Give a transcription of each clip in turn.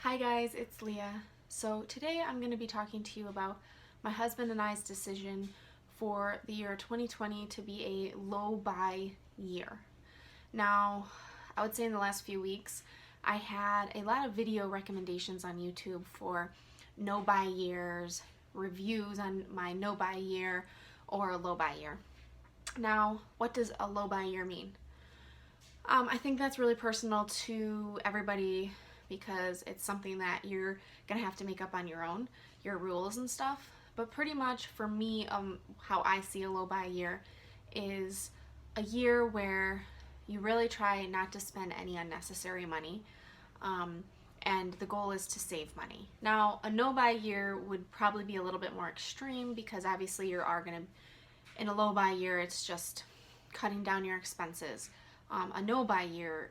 Hi guys, it's Leah. So today I'm going to be talking to you about my husband and I's decision for the year 2020 to be a low buy year. Now, I would say in the last few weeks I had a lot of video recommendations on YouTube for no buy years, reviews on my no buy year or a low buy year. Now, what does a low buy year mean? I think that's really personal to everybody because it's something that you're gonna have to make up on your own, your rules and stuff. But pretty much for me, how I see a low buy year is a year where you really try not to spend any unnecessary money, and the goal is to save money. Now, a no buy year would probably be a little bit more extreme because obviously you are gonna, in a low buy year, it's just cutting down your expenses. A no buy year,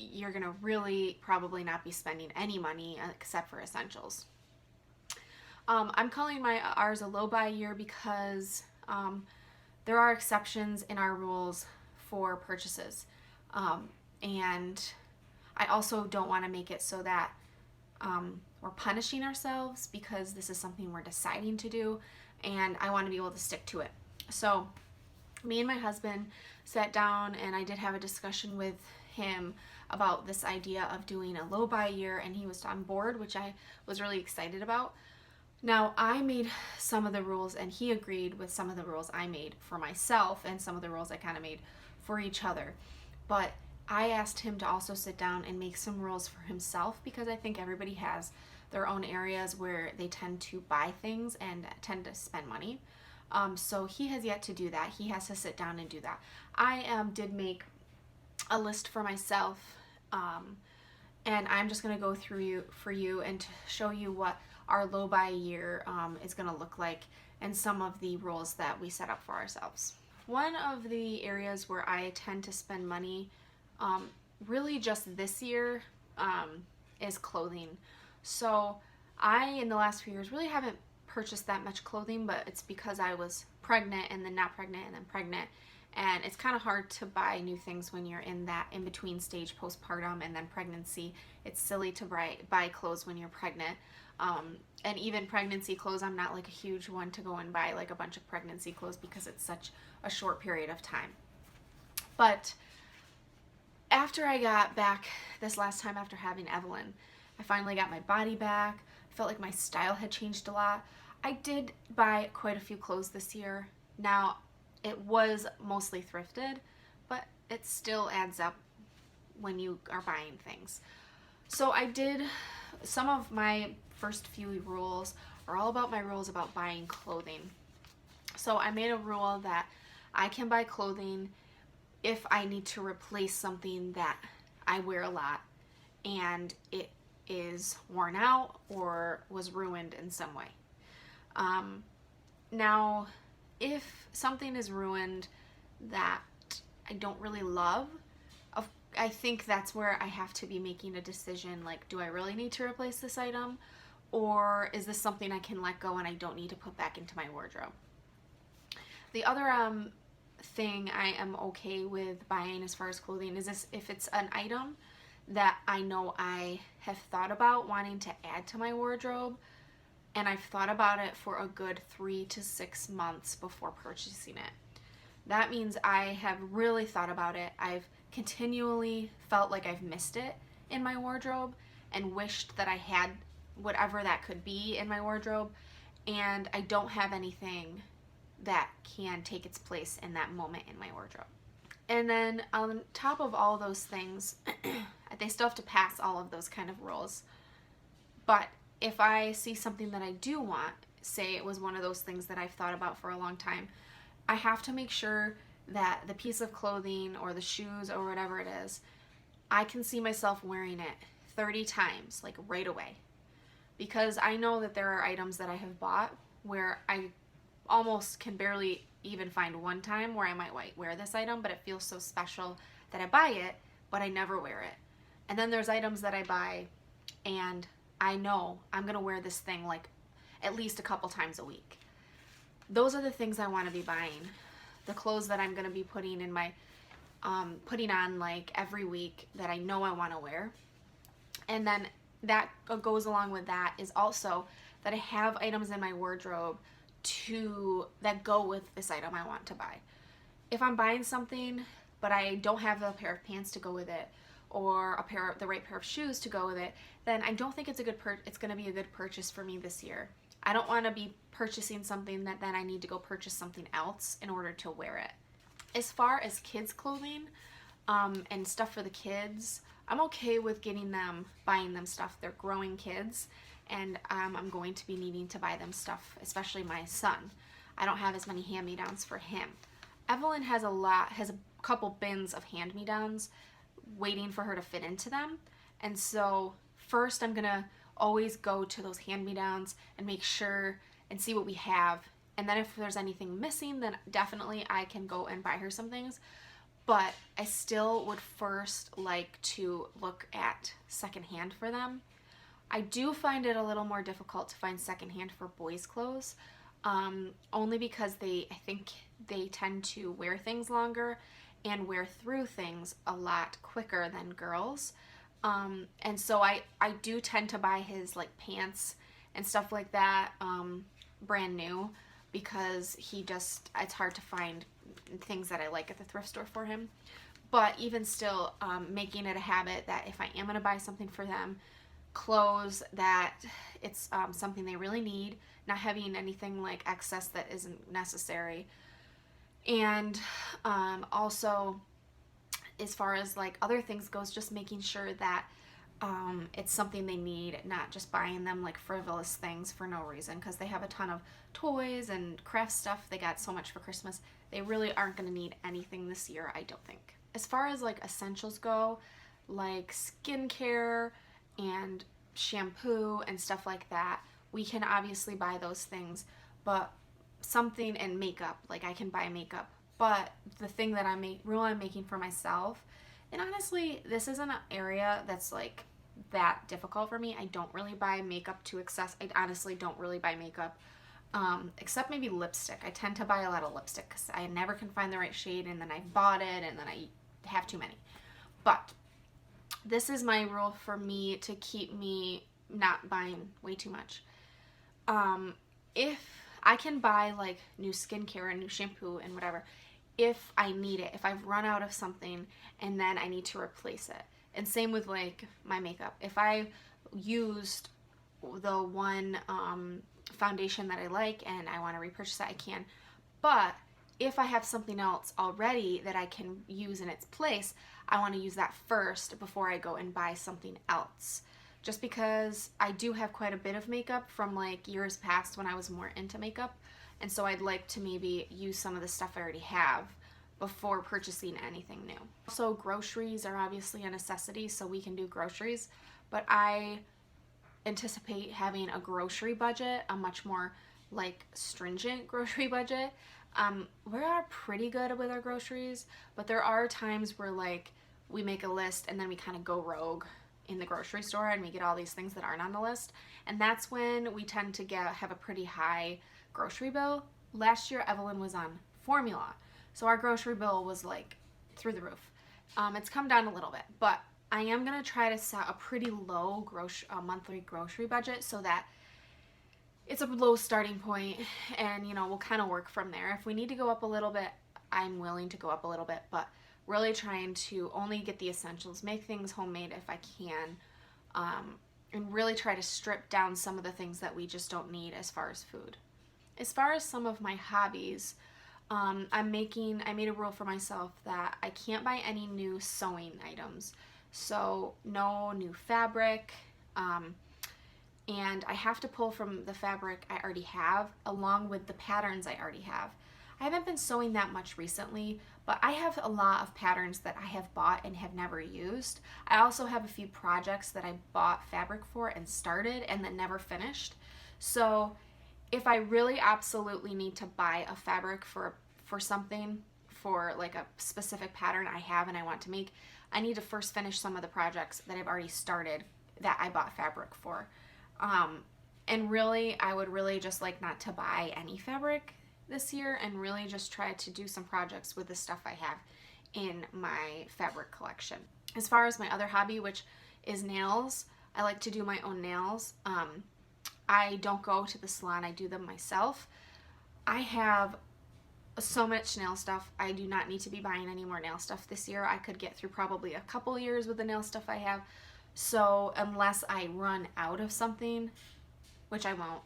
you're gonna really probably not be spending any money except for essentials. I'm calling ours a low buy year because there are exceptions in our rules for purchases, and I also don't want to make it so that we're punishing ourselves because this is something we're deciding to do, and I want to be able to stick to it. So me and my husband sat down and I did have a discussion with him about this idea of doing a low buy year, and he was on board, which I was really excited about. Now, I made some of the rules and he agreed with some of the rules I made for myself and some of the rules I kind of made for each other. But I asked him to also sit down and make some rules for himself because I think everybody has their own areas where they tend to buy things and tend to spend money. So he has yet to do that. He has to sit down and do that. I did make a list for myself, and I'm just going to go through for you and to show you what our low buy year is going to look like and some of the rules that we set up for ourselves. One of the areas where I tend to spend money, really just this year, is clothing. So I, in the last few years, really haven't purchased that much clothing, but it's because I was pregnant and then not pregnant and then pregnant, and it's kind of hard to buy new things when you're in that in-between stage, postpartum and then pregnancy. It's silly to buy clothes when you're pregnant, and even pregnancy clothes, I'm not like a huge one to go and buy like a bunch of pregnancy clothes because it's such a short period of time. But after I got back this last time after having Evelyn, I finally got my body back. I felt like my style had changed a lot. I did buy quite a few clothes this year. Now, it was mostly thrifted, but it still adds up when you are buying things. So I did, some of my first few rules are all about my rules about buying clothing. So I made a rule that I can buy clothing if I need to replace something that I wear a lot and it is worn out or was ruined in some way. Now, if something is ruined that I don't really love, I think that's where I have to be making a decision, like, do I really need to replace this item, or is this something I can let go and I don't need to put back into my wardrobe? The other thing I am okay with buying as far as clothing is this: if it's an item that I know I have thought about wanting to add to my wardrobe, and I've thought about it for a good 3 to 6 months before purchasing it. That means I have really thought about it. I've continually felt like I've missed it in my wardrobe and wished that I had whatever that could be in my wardrobe, and I don't have anything that can take its place in that moment in my wardrobe. And then on top of all those things, they still have to pass all of those kind of rules. But if I see something that I do want, say it was one of those things that I've thought about for a long time, I have to make sure that the piece of clothing or the shoes or whatever it is, I can see myself wearing it 30 times, like right away. Because I know that there are items that I have bought where I almost can barely even find one time where I might wear this item, but it feels so special that I buy it, but I never wear it. And then there's items that I buy and I know I'm gonna wear this thing like at least a couple times a week. Those are the things I want to be buying. The clothes that I'm gonna be putting in my putting on like every week that I know I want to wear. And then that goes along with that is also that I have items in my wardrobe that go with this item I want to buy. If I'm buying something but I don't have a pair of pants to go with it, or the right pair of shoes to go with it, then I don't think it's going to be a good purchase for me this year. I don't want to be purchasing something that then I need to go purchase something else in order to wear it. As far as kids clothing and stuff for the kids, I'm okay with buying them stuff. They're growing kids, and I'm going to be needing to buy them stuff, especially my son. I don't have as many hand-me-downs for him. Evelyn has a couple bins of hand-me-downs waiting for her to fit into them. And so first I'm gonna always go to those hand-me-downs and make sure and see what we have. And then if there's anything missing, then definitely I can go and buy her some things. But I still would first like to look at secondhand for them. I do find it a little more difficult to find secondhand for boys' clothes, only because I think they tend to wear things longer and wear through things a lot quicker than girls. And so I do tend to buy his like pants and stuff like that brand new, because it's hard to find things that I like at the thrift store for him. But even still, making it a habit that if I am going to buy something for them, clothes that it's something they really need, not having anything like excess that isn't necessary. And also, as far as like other things goes, just making sure that it's something they need, not just buying them like frivolous things for no reason, because they have a ton of toys and craft stuff. They got so much for Christmas. They really aren't going to need anything this year, I don't think. As far as like essentials go, like skincare and shampoo and stuff like that, we can obviously buy those things, but something, and makeup, like I can buy makeup. But the thing that I'm making for myself, and honestly, this isn't an area that's like that difficult for me. I don't really buy makeup to excess. I honestly don't really buy makeup, except maybe lipstick. I tend to buy a lot of lipstick because I never can find the right shade, and then I bought it, and then I have too many. But this is my rule for me to keep me not buying way too much. If I can buy like new skincare and new shampoo and whatever, if I need it, if I've run out of something and then I need to replace it. And same with like my makeup. If I used the one foundation that I like and I want to repurchase it, I can. But if I have something else already that I can use in its place, I want to use that first before I go and buy something else. Just because I do have quite a bit of makeup from like years past when I was more into makeup, and so I'd like to maybe use some of the stuff I already have before purchasing anything new. Also, groceries are obviously a necessity, so we can do groceries, but I anticipate having a grocery budget, a much more like stringent grocery budget. We are pretty good with our groceries, but there are times where like we make a list and then we kind of go rogue in the grocery store and we get all these things that aren't on the list, and that's when we tend to have a pretty high grocery bill. Last year Evelyn was on formula, so our grocery bill was like through the roof. It's come down a little bit, but I am going to try to set a pretty low monthly grocery budget so that it's a low starting point, and we'll kind of work from there. If we need to go up a little bit, I'm willing to go up a little bit, but really trying to only get the essentials, make things homemade if I can, and really try to strip down some of the things that we just don't need as far as food. As far as some of my hobbies, I made a rule for myself that I can't buy any new sewing items. So no new fabric, and I have to pull from the fabric I already have along with the patterns I already have. I haven't been sewing that much recently, but I have a lot of patterns that I have bought and have never used. I also have a few projects that I bought fabric for and started and then never finished. So if I really absolutely need to buy a fabric for something, for like a specific pattern I have and I want to make, I need to first finish some of the projects that I've already started that I bought fabric for. And really, I would really just like not to buy any fabric this year and really just try to do some projects with the stuff I have in my fabric collection. As far as my other hobby, which is nails, I like to do my own nails. I don't go to the salon, I do them myself. I have so much nail stuff. I do not need to be buying any more nail stuff this year. I could get through probably a couple years with the nail stuff I have. So unless I run out of something, which I won't,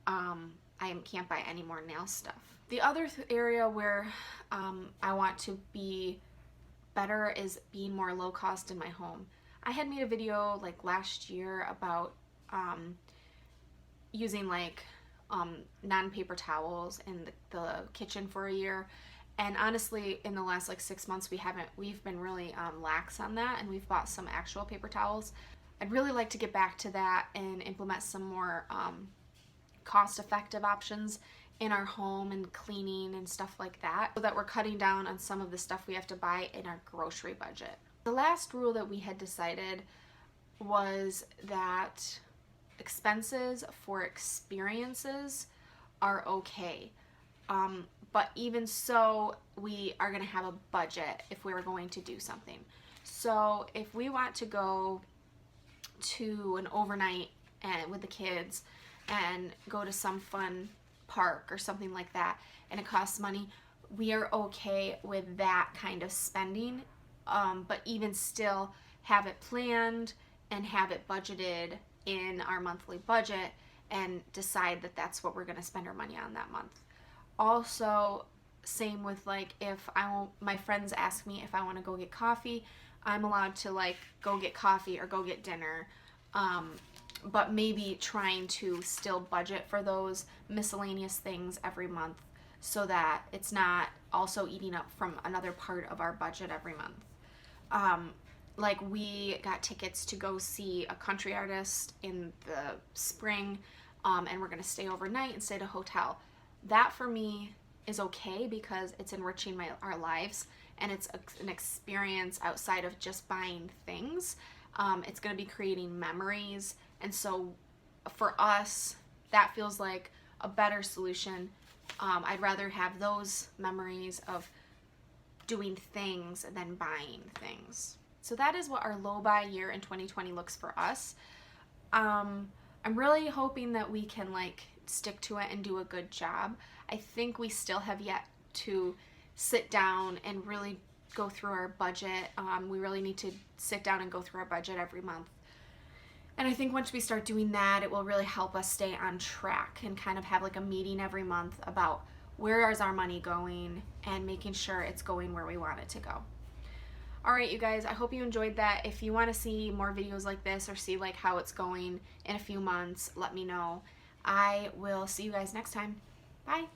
I can't buy any more nail stuff. The other area where I want to be better is being more low cost in my home. I had made a video like last year about using like non-paper towels in the kitchen for a year, and honestly in the last like 6 months we've been really lax on that, and we've bought some actual paper towels. I'd really like to get back to that and implement some more cost-effective options in our home and cleaning and stuff like that, so that we're cutting down on some of the stuff we have to buy in our grocery budget. The last rule that we had decided was that expenses for experiences are okay. But even so, we are going to have a budget if we were going to do something. So if we want to go to an overnight with the kids and go to some fun park or something like that, and it costs money, we are okay with that kind of spending, but even still have it planned and have it budgeted in our monthly budget and decide that that's what we're going to spend our money on that month. Also, same with like if my friends ask me if I want to go get coffee, I'm allowed to like go get coffee or go get dinner, but maybe trying to still budget for those miscellaneous things every month so that it's not also eating up from another part of our budget every month. Like we got tickets to go see a country artist in the spring, and we're going to stay overnight and stay at a hotel. That for me is okay because it's enriching our lives, and it's an experience outside of just buying things. It's going to be creating memories, and so for us that feels like a better solution. I'd rather have those memories of doing things than buying things. So that is what our low buy year in 2020 looks for us. I'm really hoping that we can like stick to it and do a good job. I think we still have yet to sit down and really go through our budget. We really need to sit down and go through our budget every month. And I think once we start doing that, it will really help us stay on track and kind of have like a meeting every month about where is our money going and making sure it's going where we want it to go. All right, you guys, I hope you enjoyed that. If you want to see more videos like this or see like how it's going in a few months, let me know. I will see you guys next time. Bye.